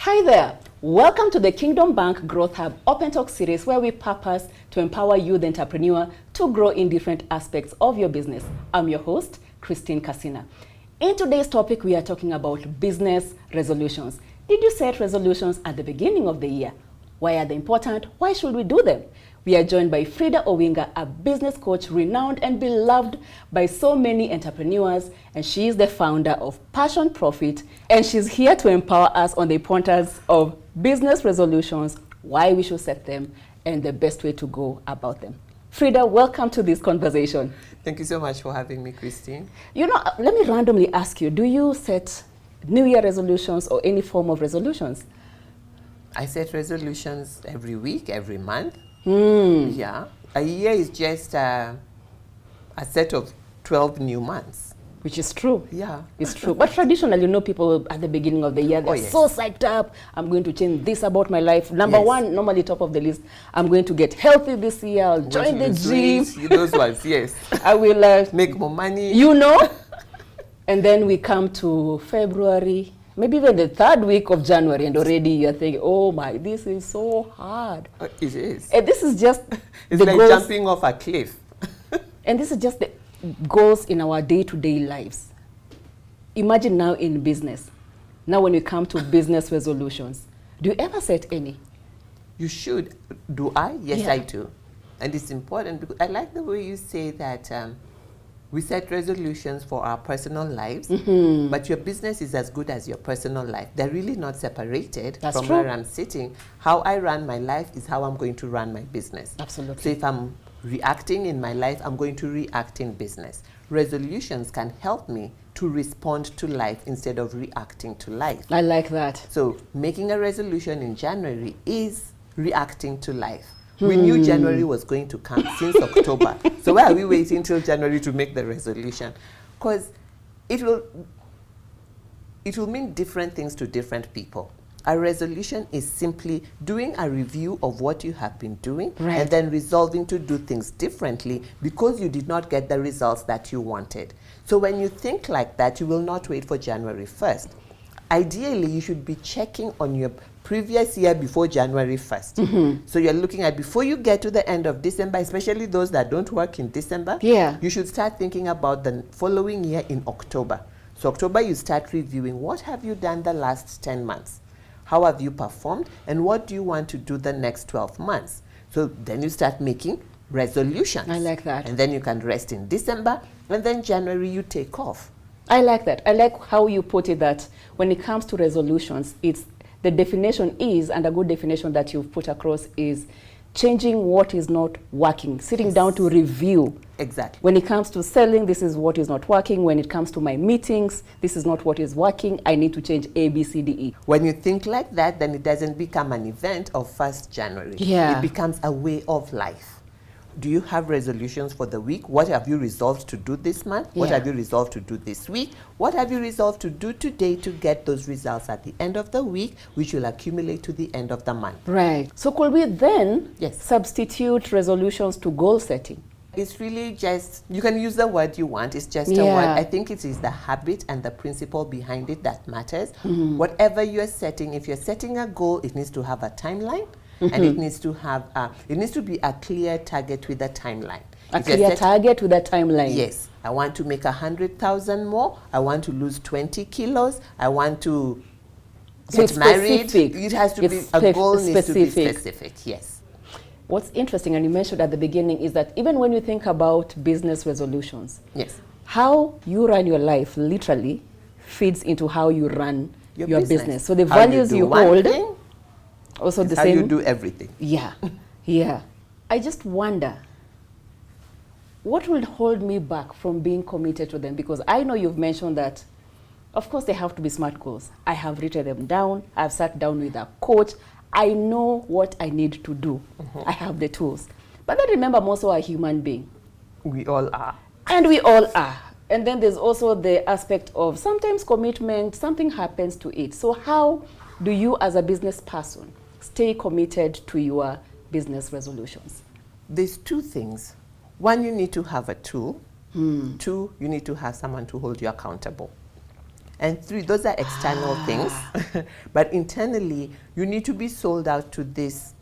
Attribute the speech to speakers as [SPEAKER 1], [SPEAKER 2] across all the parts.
[SPEAKER 1] Hi there. Welcome to the Kingdom Bank Growth Hub Open Talk series, where we purpose to empower you, the entrepreneur, to grow in different aspects of your business. I'm your host, Christine Kasina. In today's topic, we are talking about business resolutions. Did you set resolutions at the beginning of the year? Why are they important? Why should we do them? We are joined by Frida Owinga, a business coach renowned and beloved by so many entrepreneurs, and she is the founder of Passion Profit, and she's here to empower us on the importance of business resolutions, why we should set them, and the best way to go about them. Frida, welcome to this conversation.
[SPEAKER 2] Thank you so much for having me, Christine.
[SPEAKER 1] You know, let me randomly ask you, do you set New Year resolutions or any form of resolutions?
[SPEAKER 2] I set resolutions every week, every month. Yeah. A year is just a set of 12 new months.
[SPEAKER 1] Which is true.
[SPEAKER 2] Yeah.
[SPEAKER 1] It's true. But traditionally, you know, people at the beginning of the year, they're so psyched up. I'm going to change this about my life. Number one, normally top of the list, I'm going to get healthy this year. I'll join the gym.
[SPEAKER 2] Those ones, yes.
[SPEAKER 1] I will
[SPEAKER 2] make more money.
[SPEAKER 1] You know? And then we come to February, maybe even the third week of January, and already you're thinking, oh my, this is so hard.
[SPEAKER 2] It is.
[SPEAKER 1] And this is just
[SPEAKER 2] it's like goals, jumping off a cliff.
[SPEAKER 1] And this is just the goals in our day-to-day lives. Imagine now in business. Now when we come to business resolutions, do you ever set any?
[SPEAKER 2] You should. Do I? Yes, I do. And it's important because I like the way you say that we set resolutions for our personal lives, but your business is as good as your personal life. They're really not separated from where I'm sitting. How I run my life is how I'm going to run my business.
[SPEAKER 1] Absolutely.
[SPEAKER 2] So if I'm reacting in my life, I'm going to react in business. Resolutions can help me to respond to life instead of reacting to life.
[SPEAKER 1] I like that.
[SPEAKER 2] So making a resolution in January is reacting to life. We knew January was going to come since October. So why are we waiting till January to make the resolution? Because it will mean different things to different people. A resolution is simply doing a review of what you have been doing and then resolving to do things differently because you did not get the results that you wanted. So when you think like that, you will not wait for January 1st. Ideally, you should be checking on your previous year before January 1st. So you're looking at before you get to the end of December, especially those that don't work in December, you should start thinking about the following year in October. So October, you start reviewing what have you done the last 10 months? How have you performed? And what do you want to do the next 12 months? So then you start making resolutions.
[SPEAKER 1] I like that.
[SPEAKER 2] And then you can rest in December, and then January you take off.
[SPEAKER 1] I like that. I like how you put it, that when it comes to resolutions, it's the definition is, and a good definition that you've put across is changing what is not working, sitting down to review.
[SPEAKER 2] Exactly.
[SPEAKER 1] When it comes to selling, this is what is not working. When it comes to my meetings, this is not what is working. I need to change A, B, C, D, E.
[SPEAKER 2] When you think like that, then it doesn't become an event of 1st January. It becomes a way of life. Do you have resolutions for the week? What have you resolved to do this month? What have you resolved to do this week? What have you resolved to do today to get those results at the end of the week, which will accumulate to the end of the month?
[SPEAKER 1] Right. So could we then substitute resolutions to goal setting?
[SPEAKER 2] It's really just, you can use the word you want. It's just a word. I think it is the habit and the principle behind it that matters. Whatever you're setting, if you're setting a goal, it needs to have a timeline. And it needs to have it needs to be a clear target with a timeline.
[SPEAKER 1] A clear target with a timeline.
[SPEAKER 2] Yes. I want to make 100,000 more. I want to lose 20 kilos. I want to get married. It has to be, a goal needs to be specific. Yes.
[SPEAKER 1] What's interesting, and you mentioned at the beginning, is that even when you think about business resolutions, how you run your life literally feeds into how you run your business. So the values you hold, also the same.
[SPEAKER 2] How you do everything.
[SPEAKER 1] Yeah. I just wonder, what will hold me back from being committed to them? Because I know you've mentioned that, of course, they have to be SMART goals. I have written them down. I've sat down with a coach. I know what I need to do. I have the tools. But then remember, I'm also a human being.
[SPEAKER 2] We all are.
[SPEAKER 1] And we all are. And then there's also the aspect of sometimes commitment, something happens to it. So how do you as a business person stay committed to your business resolutions?
[SPEAKER 2] There's two things. One, you need to have a tool. Two, you need to have someone to hold you accountable. And 3, those are external things. But internally, you need to be sold out to this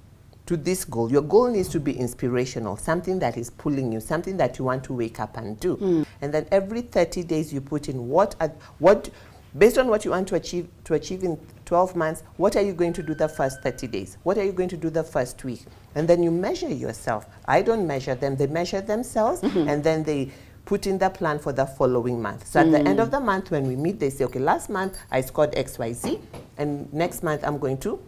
[SPEAKER 2] goal. Your goal needs to be inspirational, something that is pulling you, something that you want to wake up and do. And then every 30 days you put in what based on what you want to achieve in 12 months, what are you going to do the first 30 days? What are you going to do the first week? And then you measure yourself. I don't measure them, they measure themselves, and then they put in the plan for the following month. So at the end of the month when we meet, they say, okay, last month I scored XYZ, and next month I'm going to,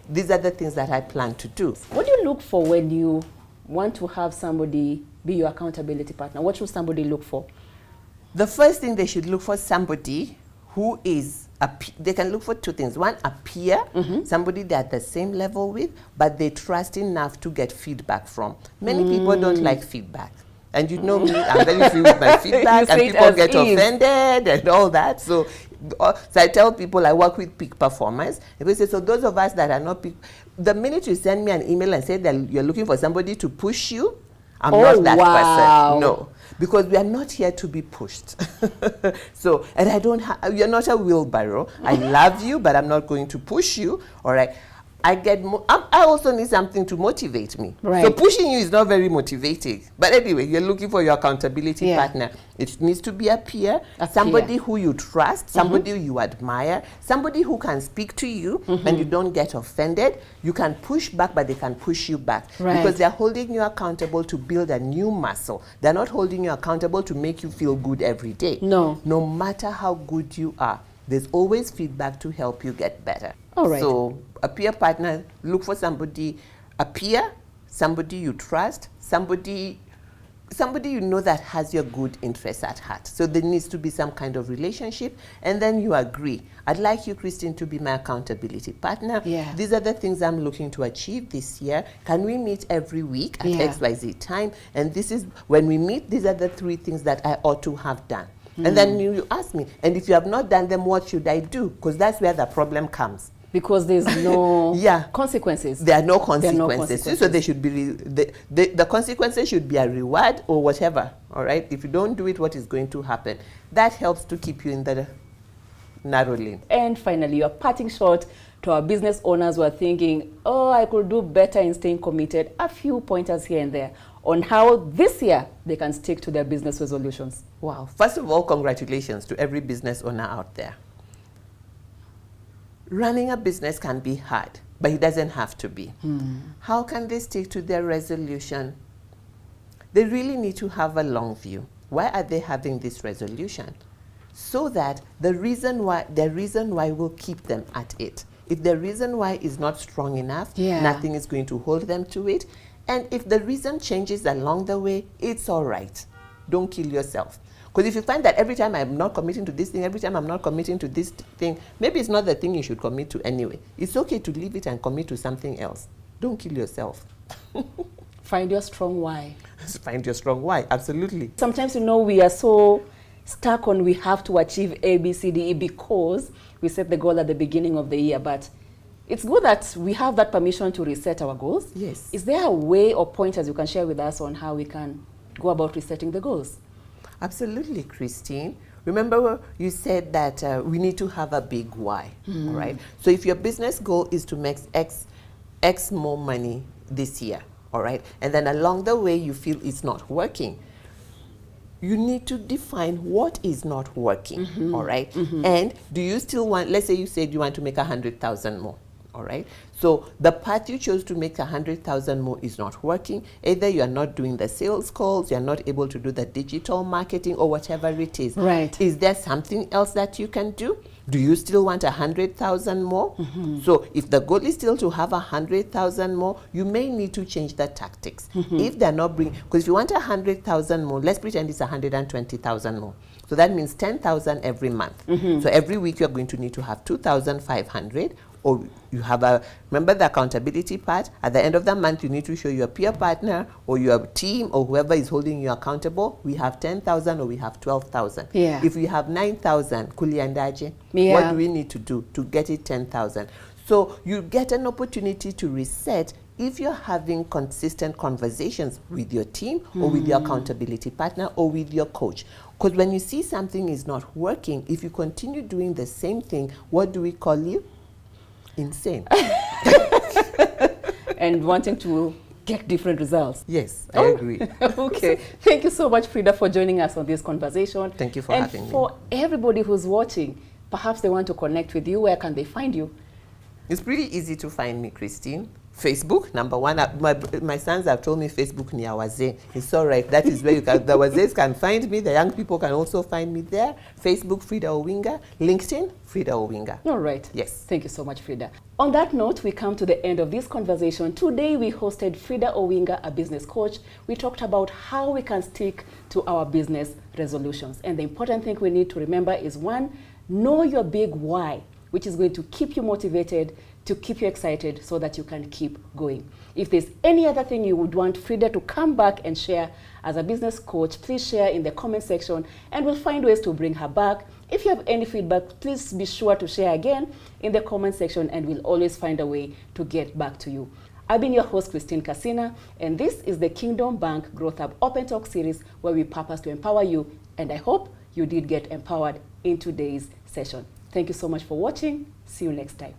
[SPEAKER 2] these are the things that I plan to do.
[SPEAKER 1] What do you look for when you want to have somebody be your accountability partner? What should somebody look for?
[SPEAKER 2] The first thing they should look for somebody who is, they can look for 2 things. One, a peer, somebody they're at the same level with, but they trust enough to get feedback from. Many people don't like feedback. And you know me, I'm very free with my feedback, and people get offended and all that. So I tell people I work with peak performers. And they say, so those of us that are not peak, the minute you send me an email and say that you're looking for somebody to push you, I'm not that person. No, because we are not here to be pushed. So, and I don't you're not a wheelbarrow. I love you, but I'm not going to push you. All right. I also need something to motivate me.
[SPEAKER 1] Right.
[SPEAKER 2] So pushing you is not very motivating. But anyway, you're looking for your accountability partner. It needs to be a peer, somebody who you trust, somebody you admire, somebody who can speak to you and you don't get offended. You can push back, but they can push you back.
[SPEAKER 1] Right.
[SPEAKER 2] Because they're holding you accountable to build a new muscle. They're not holding you accountable to make you feel good every day.
[SPEAKER 1] No.
[SPEAKER 2] No matter how good you are, there's always feedback to help you get better.
[SPEAKER 1] All right.
[SPEAKER 2] So a peer partner, look for somebody, a peer, somebody you trust, somebody you know that has your good interests at heart. So there needs to be some kind of relationship, and then you agree. I'd like you, Christine, to be my accountability partner.
[SPEAKER 1] Yeah.
[SPEAKER 2] These are the things I'm looking to achieve this year. Can we meet every week at XYZ time? And this is, when we meet, these are the 3 things that I ought to have done. And then you ask me, and if you have not done them, what should I do? Because that's where the problem comes.
[SPEAKER 1] Because there's no consequences.
[SPEAKER 2] There are no consequences. So they should be, the consequences should be a reward or whatever, all right? If you don't do it, what is going to happen? That helps to keep you in the narrow lane.
[SPEAKER 1] And finally, you're parting short to our business owners who are thinking, oh, I could do better in staying committed. A few pointers here and there on how this year they can stick to their business resolutions.
[SPEAKER 2] Wow. First of all, congratulations to every business owner out there. Running a business can be hard, but it doesn't have to be. How can they stick to their resolution? They really need to have a long view. Why are they having this resolution? So that the reason why will keep them at it. If the reason why is not strong enough, nothing is going to hold them to it. And if the reason changes along the way, it's all right. Don't kill yourself. Because if you find that every time I'm not committing to this thing, every time I'm not committing to this thing, maybe it's not the thing you should commit to anyway. It's okay to leave it and commit to something else. Don't kill yourself.
[SPEAKER 1] Find your strong why.
[SPEAKER 2] Find your strong why, absolutely.
[SPEAKER 1] Sometimes, we are so stuck on we have to achieve A, B, C, D, E because we set the goal at the beginning of the year, but it's good that we have that permission to reset our goals.
[SPEAKER 2] Yes.
[SPEAKER 1] Is there a way or pointers you can share with us on how we can go about resetting the goals?
[SPEAKER 2] Absolutely, Christine. Remember you said that we need to have a big why, right? So if your business goal is to make X more money this year, all right, and then along the way you feel it's not working, you need to define what is not working, all right? And do you still want, let's say you said you want to make 100,000 more, all right? So the path you chose to make 100,000 more is not working. Either you are not doing the sales calls, you are not able to do the digital marketing or whatever it is.
[SPEAKER 1] Right.
[SPEAKER 2] Is there something else that you can do? Do you still want 100,000 more? So if the goal is still to have 100,000 more, you may need to change the tactics. If they're not bringing, because if you want 100,000 more, let's pretend it's 120,000 more. So that means 10,000 every month. So every week you're going to need to have 2,500, or you have remember the accountability part. At the end of the month, you need to show your peer partner or your team or whoever is holding you accountable. We have 10,000 or we have 12,000.
[SPEAKER 1] Yeah.
[SPEAKER 2] If we have 9,000, kuliandaje, what do we need to do to get it 10,000? So you get an opportunity to reset if you're having consistent conversations with your team or with your accountability partner or with your coach. Because when you see something is not working, if you continue doing the same thing, what do we call you? Insane.
[SPEAKER 1] And wanting to get different results.
[SPEAKER 2] Yes, I agree.
[SPEAKER 1] Okay. Thank you so much, Frida, for joining us on this conversation.
[SPEAKER 2] Thank you for having me.
[SPEAKER 1] And for everybody who's watching, perhaps they want to connect with you. Where can they find you?
[SPEAKER 2] It's pretty easy to find me, Christine. Facebook, number one. My sons have told me Facebook ni awaze. It's all right. That is where the wazes can find me. The young people can also find me there. Facebook, Frida Owinga. LinkedIn, Frida Owinga.
[SPEAKER 1] All right.
[SPEAKER 2] Yes.
[SPEAKER 1] Thank you so much, Frida. On that note, we come to the end of this conversation. Today, we hosted Frida Owinga, a business coach. We talked about how we can stick to our business resolutions. And the important thing we need to remember is, one, know your big why, which is going to keep you motivated, to keep you excited so that you can keep going. If there's any other thing you would want Frida to come back and share as a business coach, please share in the comment section and we'll find ways to bring her back. If you have any feedback, please be sure to share again in the comment section and we'll always find a way to get back to you. I've been your host, Christine Casina, and this is the Kingdom Bank Growth Hub Open Talk series where we purpose to empower you, and I hope you did get empowered in today's session. Thank you so much for watching. See you next time.